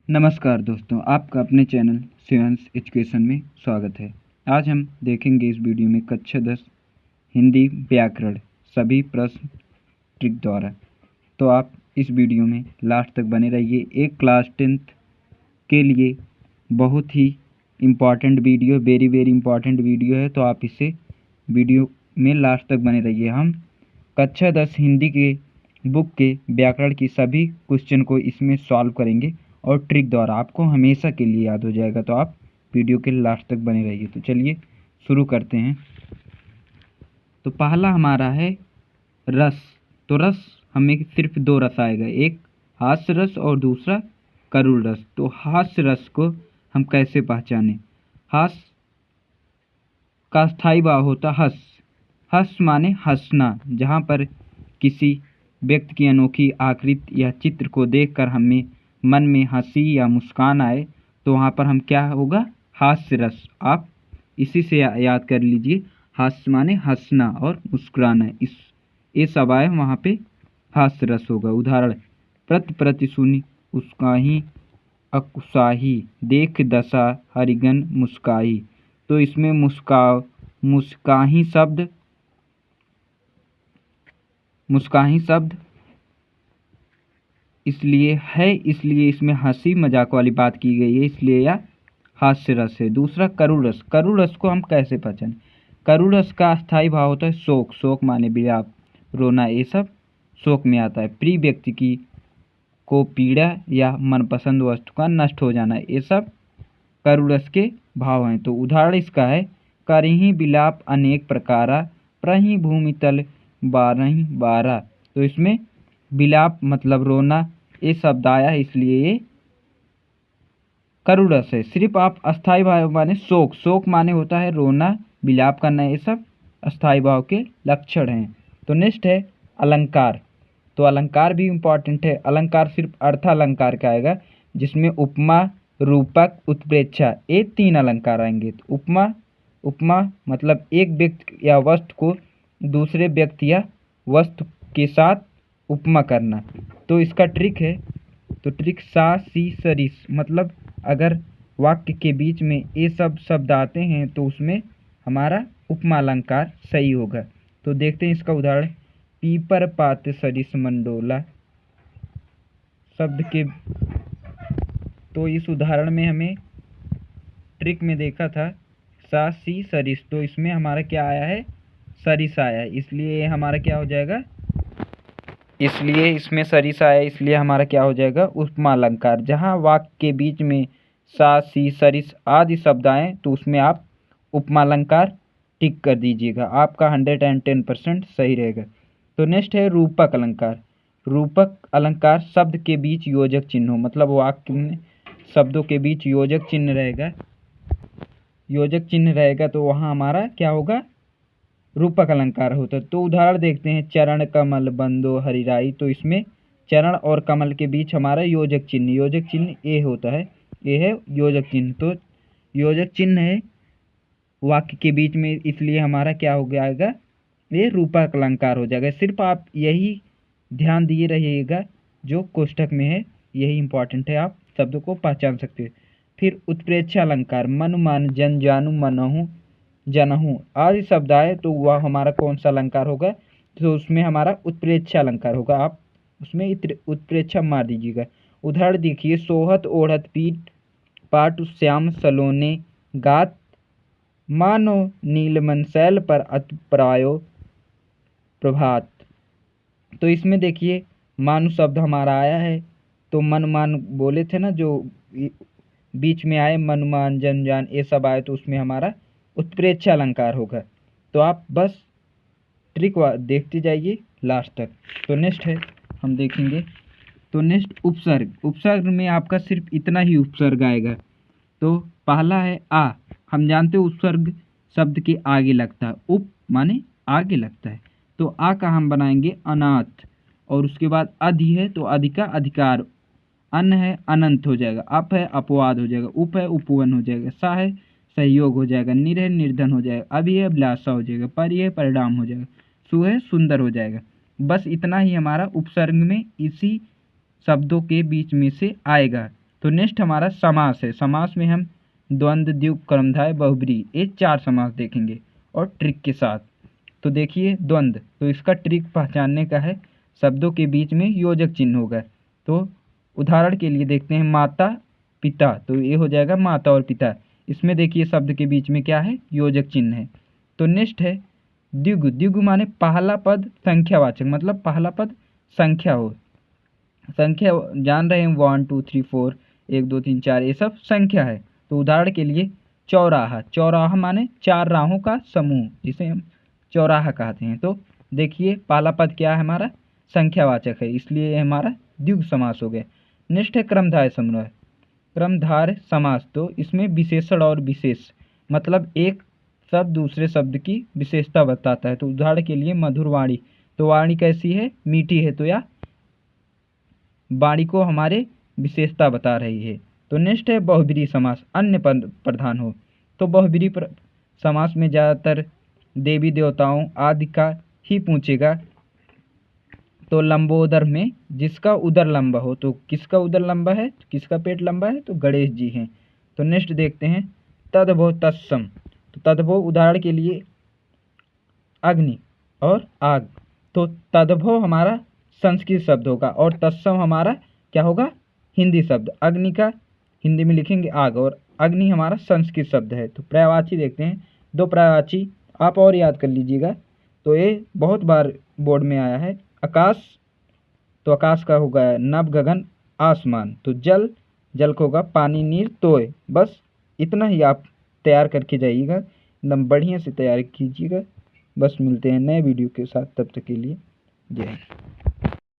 नमस्कार दोस्तों, आपका अपने चैनल शिवांश एजुकेशन में स्वागत है। आज हम देखेंगे इस वीडियो में कक्षा 10 हिंदी व्याकरण सभी प्रश्न ट्रिक द्वारा। तो आप इस वीडियो में लास्ट तक बने रहिए। एक क्लास 10th के लिए बहुत ही important video, very important video है, तो आप इसे वीडियो में लास्ट तक बने रहिए। हम कक्षा 10 हिंदी के बुक के व्याकरण की सभी क्वेश्चन को इसमें सॉल्व करेंगे और ट्रिक द्वारा आपको हमेशा के लिए याद हो जाएगा। तो आप वीडियो के लास्ट तक बने रहिए। तो चलिए शुरू करते हैं। तो पहला हमारा है रस। तो रस हमें सिर्फ दो रस आएगा, एक हास्य रस और दूसरा करुण रस। तो हास्य रस को हम कैसे पहचानें? हास्य का स्थायी भाव होता हस। हस माने हंसना। जहाँ पर किसी व्यक्ति की अनोखी आकृति या चित्र को देखकर हमें मन में हंसी या मुस्कान आए तो वहाँ पर हम क्या होगा? हास्य रस। आप इसी से याद कर लीजिए, हास्य माने हंसना और मुस्कुराना। ये सब आए वहाँ पे हास्य रस होगा। उदाहरण, प्रति सुनी उसकाही अकुसाही, देख दशा हरिगन मुस्काही। तो इसमें मुस्काही शब्द इसलिए इसमें हंसी मजाक वाली बात की गई है, इसलिए यह हास्य रस है। दूसरा करुण रस। करुण रस को हम कैसे पहचानें? करुण रस का स्थायी भाव होता है शोक। शोक माने विलाप, रोना, ये सब शोक में आता है। प्रिय व्यक्ति की को पीड़ा या मनपसंद वस्तु का नष्ट हो जाना, ये सब करुण रस के भाव हैं। तो उदाहरण इसका है, करही विलाप अनेक प्रकारा, प्रही भूमि तल बारही बारा। तो इसमें विलाप मतलब रोना, ये शब्द आया है, इसलिए ये करुण रस है। सिर्फ आप अस्थायी भाव माने शोक। शोक माने होता है रोना, विलाप करना, ये सब अस्थायी भाव के लक्षण हैं। तो नेक्स्ट है अलंकार। तो अलंकार भी इम्पॉर्टेंट है। अलंकार सिर्फ अर्थ अलंकार का आएगा, जिसमें उपमा, रूपक, उत्प्रेक्षा, ये 3 अलंकार आएंगे। तो उपमा मतलब एक व्यक्ति या वस्तु को दूसरे व्यक्ति या वस्तु के साथ उपमा करना। तो इसका ट्रिक है, तो ट्रिक सा सी सरिस, मतलब अगर वाक्य के बीच में ये सब शब्द आते हैं तो उसमें हमारा उपमा अलंकार सही होगा। तो देखते हैं इसका उदाहरण, पीपर पात सरिस मंडोला शब्द के। तो इस उदाहरण में हमें ट्रिक में देखा था सा सी सरिस, तो इसमें हमारा क्या आया है? सरिस आया है, इसलिए हमारा क्या हो जाएगा? इसलिए इसमें सरिस आया, इसलिए हमारा क्या हो जाएगा? उपमा अलंकार। जहाँ वाक्य के बीच में सा सी सरिस आदि शब्द आए तो उसमें आप उपमा अलंकार टिक कर दीजिएगा, आपका 110% सही रहेगा। तो नेक्स्ट है रूपक अलंकार। रूपक अलंकार शब्द के बीच योजक चिन्ह हो, मतलब वाक्य में शब्दों के बीच योजक चिन्ह रहेगा तो वहाँ हमारा क्या होगा? रूपक अलंकार होता है। तो उदाहरण देखते हैं, चरण कमल बंदो हरिराई। तो इसमें चरण और कमल के बीच हमारा योजक चिन्ह ए होता है, ये है योजक चिन्ह। तो योजक चिन्ह है वाक्य के बीच में, इसलिए हमारा क्या हो जाएगा? ये रूपक अलंकार हो जाएगा। सिर्फ आप यही ध्यान दिए रहिएगा, जो कोष्ठक में है यही इंपॉर्टेंट है, आप शब्दों को पहचान सकते हैं। फिर उत्प्रेक्षा अलंकार, मनु मान जन जानू मनहु जनहु आदि शब्द आए तो वह हमारा कौन सा अलंकार होगा? तो उसमें हमारा उत्प्रेक्षा अलंकार होगा। आप उसमें उत्प्रेक्षा मार दीजिएगा। उदाहरण देखिए, सोहत ओढ़त पीठ पाटु श्याम सलोने गात, मानो नीलमन शैल पर अतप्रायो प्रभात। तो इसमें देखिए मानु शब्द हमारा आया है, तो मन मान बोले थे ना, जो बीच में आए मनुमान जन जान ये सब आए तो उसमें हमारा उत्प्रेक्षा अलंकार होगा। तो आप बस ट्रिक देखते जाइए लास्ट तक। तो नेक्स्ट है हम देखेंगे, तो नेक्स्ट उपसर्ग। उपसर्ग में आपका सिर्फ इतना ही उपसर्ग आएगा। तो पहला है आ। हम जानते हो उपसर्ग शब्द के आगे लगता है, उप माने आगे लगता है। तो आ का हम बनाएंगे अनाथ, और उसके बाद अधि है तो अधि का अधिकार, अन है अनंत हो जाएगा, अप है अपवाद हो जाएगा, उप है उपवन हो जाएगा, सा है सहयोग हो जाएगा, निर है निर्धन हो जाएगा, अभि है अभिलाषा हो जाएगा, परि है परिणाम हो जाएगा, सु है सुंदर हो जाएगा। बस इतना ही हमारा उपसर्ग में इसी शब्दों के बीच में से आएगा। तो नेक्स्ट हमारा समास है। समास में हम द्वंद्व, द्विगु, कर्मधारय, बहुब्रीहि ये 4 समास देखेंगे और ट्रिक के साथ। तो देखिए द्वंद्व, तो इसका ट्रिक पहचानने का है, शब्दों के बीच में योजक चिन्ह होगा। तो उदाहरण के लिए देखते हैं माता पिता, तो ये हो जाएगा माता और पिता। इसमें देखिए शब्द के बीच में क्या है, योजक चिन्ह है। तो नेक्स्ट है द्विगु। द्विगु माने पहला पद संख्यावाचक, मतलब पहला पद संख्या हो। संख्या जान रहे हैं 1 2 3 4 1 2 3 4 ये सब संख्या है। तो उदाहरण के लिए चौराहा। चौराहा माने 4 राहों का समूह, जिसे हम चौराहा कहते हैं। तो देखिए पहला पद क्या है हमारा, संख्यावाचक है, इसलिए ये हमारा द्विगु समास हो गया। नेक्स्ट है क्रमधारय समास। क्रमधारय समास, तो इसमें विशेषण और विशेष, मतलब एक शब्द दूसरे शब्द की विशेषता बताता है। तो उदाहरण के लिए मधुर वाणी, तो वाणी कैसी है, मीठी है, तो या वाणी को हमारे विशेषता बता रही है। तो नेक्स्ट है बहुब्रीहि समास, अन्य पद प्रधान हो। तो बहुब्रीहि समास में ज़्यादातर देवी देवताओं आदि का ही पूछेगा। तो लंबोदर में जिसका उदर लंबा हो, तो किसका उदर लंबा है, किसका पेट लंबा है, तो गणेश जी हैं। तो नेक्स्ट देखते हैं तद्भव तत्सम। तो तद्भव उदाहरण के लिए अग्नि और आग। तो तद्भव हमारा संस्कृत शब्द होगा और तत्सम हमारा क्या होगा, हिंदी शब्द। अग्नि का हिंदी में लिखेंगे आग, और अग्नि हमारा संस्कृत शब्द है। तो पर्यायवाची देखते हैं, 2 पर्यायवाची आप और याद कर लीजिएगा। तो ये बहुत बार बोर्ड में आया है। आकाश, तो आकाश का होगा नभ गगन आसमान। तो जल, जल का होगा पानी नीर तोय। बस इतना ही आप तैयार करके जाइएगा, एकदम बढ़िया से तैयार कीजिएगा। बस मिलते हैं नए वीडियो के साथ, तब तक के लिए जय हिंद।